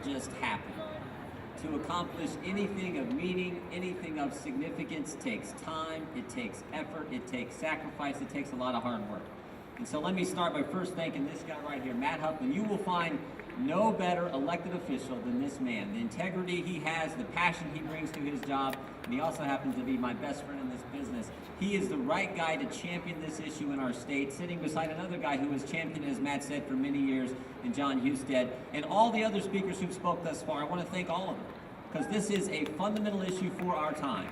doesn't just happen. To accomplish anything of meaning, anything of significance takes time, it takes effort, it takes sacrifice, it takes a lot of hard work. And so let me start by first thanking this guy right here, Matt Huffman. You will find no better elected official than this man. The integrity he has, the passion he brings to his job, and he also happens to be my best friend in this business. He is the right guy to champion this issue in our state, sitting beside another guy who has championed, as Matt said, for many years, in John Husted. And all the other speakers who've spoke thus far, I want to thank all of them, because this is a fundamental issue for our time.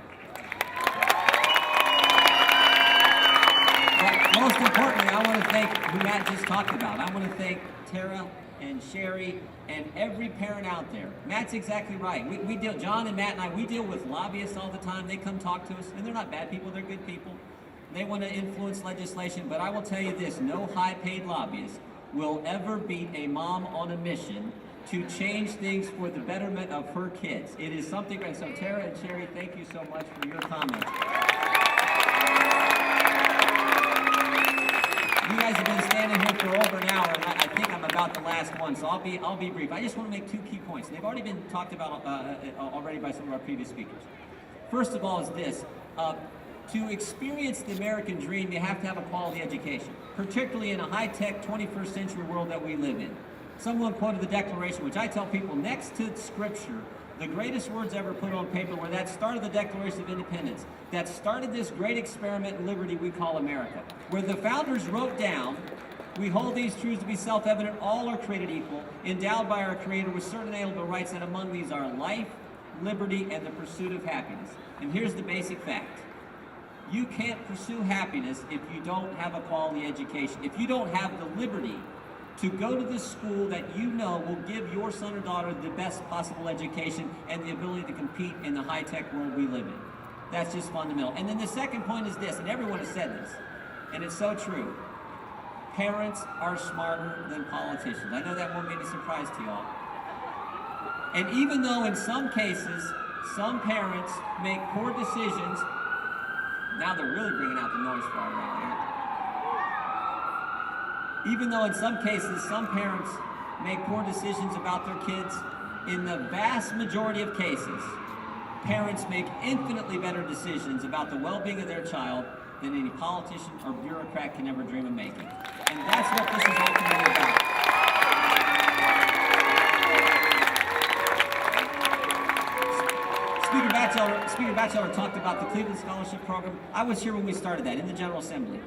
But most importantly, I want to thank who Matt just talked about. I want to thank Tara and Sherry and every parent out there. Matt's exactly right. We deal, John and Matt and I, we deal with lobbyists all the time. They come talk to us, and they're not bad people, they're good people. They want to influence legislation, but I will tell you this, no high-paid lobbyist will ever beat a mom on a mission to change things for the betterment of her kids. It is something, and so Tara and Sherry, thank you so much for your comments. You guys have been standing here for over an hour, and I think I'm about the last one, so I'll be brief. I just want to make two key points. They've already been talked about already by some of our previous speakers. First of all is this, to experience the American dream, you have to have a quality education, particularly in a high-tech 21st century world that we live in. Someone quoted the Declaration, which I tell people, next to Scripture, the greatest words ever put on paper were that started the Declaration of Independence, that started this great experiment in liberty we call America, where the founders wrote down, we hold these truths to be self-evident, all are created equal, endowed by our Creator with certain inalienable rights, and among these are life, liberty, and the pursuit of happiness. And here's the basic fact. You can't pursue happiness if you don't have a quality education, if you don't have the liberty to go to the school that you know will give your son or daughter the best possible education and the ability to compete in the high-tech world we live in. That's just fundamental. And then the second point is this, and everyone has said this, and it's so true. Parents are smarter than politicians. I know that won't be any surprise to y'all. And even though in some cases, some parents make poor decisions, now they're really bringing out the noise for our around here. Even though in some cases, some parents make poor decisions about their kids, in the vast majority of cases, parents make infinitely better decisions about the well-being of their child than any politician or bureaucrat can ever dream of making. And that's what this is ultimately about. Speaker Batchelor talked about the Cleveland Scholarship Program. I was here when we started that in the General Assembly.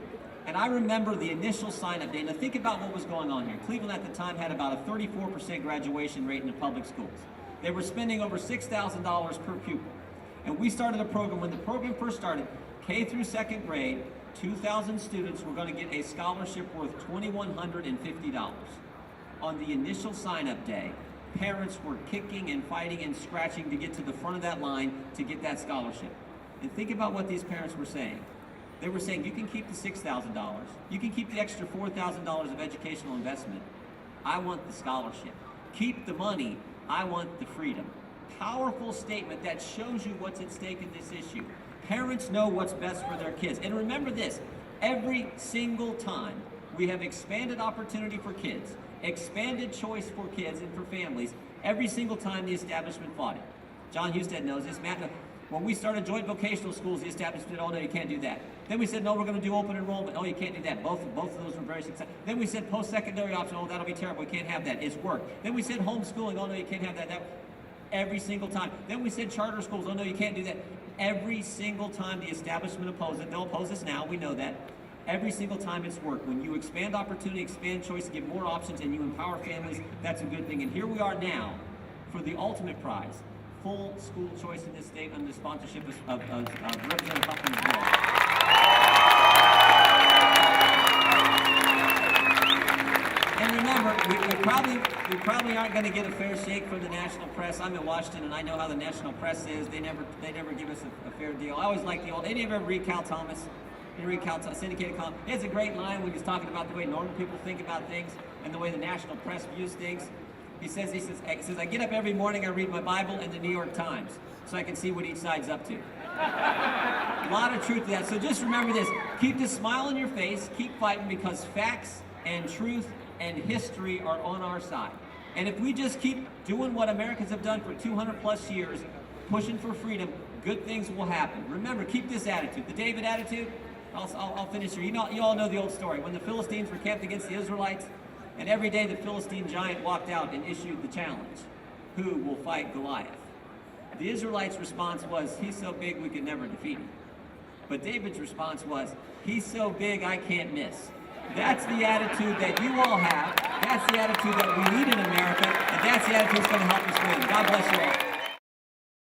And I remember the initial sign-up day. Now think about what was going on here. Cleveland at the time had about a 34% graduation rate in the public schools. They were spending over $6,000 per pupil. And we started a program, when the program first started, K through second grade, 2,000 students were going to get a scholarship worth $2,150. On the initial sign-up day, parents were kicking and fighting and scratching to get to the front of that line to get that scholarship. And think about what these parents were saying. They were saying, you can keep the $6,000. You can keep the extra $4,000 of educational investment. I want the scholarship. Keep the money. I want the freedom. Powerful statement that shows you what's at stake in this issue. Parents know what's best for their kids. And remember this, every single time we have expanded opportunity for kids, expanded choice for kids and for families, every single time the establishment fought it. John Husted knows this, Matt. When we started joint vocational schools, the establishment said, oh no, you can't do that. Then we said, no, we're going to do open enrollment. Oh, you can't do that. Both of those were very successful. Then we said post-secondary option. Oh, that'll be terrible. We can't have that. It's work. Then we said homeschooling. Oh no, you can't have that. Every single time. Then we said charter schools. Oh no, you can't do that. Every single time the establishment opposed it, they'll oppose us now, we know that. Every single time it's worked. When you expand opportunity, expand choice, give more options, and you empower families, that's a good thing. And here we are now for the ultimate prize. Full school choice in this state under the sponsorship of Representative Huffman's bill. And remember, we probably aren't going to get a fair shake from the national press. I'm in Washington, and I know how the national press is. They never give us a fair deal. I always like the old. Any of you ever read Cal Thomas? You read Cal syndicated column. He has a great line when he's talking about the way normal people think about things and the way the national press views things. He says, I get up every morning, I read my Bible and the New York Times, so I can see what each side's up to. A lot of truth to that. So just remember this, keep the smile on your face, keep fighting, because facts and truth and history are on our side. And if we just keep doing what Americans have done for 200 plus years, pushing for freedom, good things will happen. Remember, keep this attitude, the David attitude. I'll finish here. You all know the old story. When the Philistines were camped against the Israelites, and every day the Philistine giant walked out and issued the challenge, who will fight Goliath? The Israelites' response was, he's so big we could never defeat him. But David's response was, he's so big I can't miss. That's the attitude that you all have. That's the attitude that we need in America, and that's the attitude that's going to help us win. God bless you all.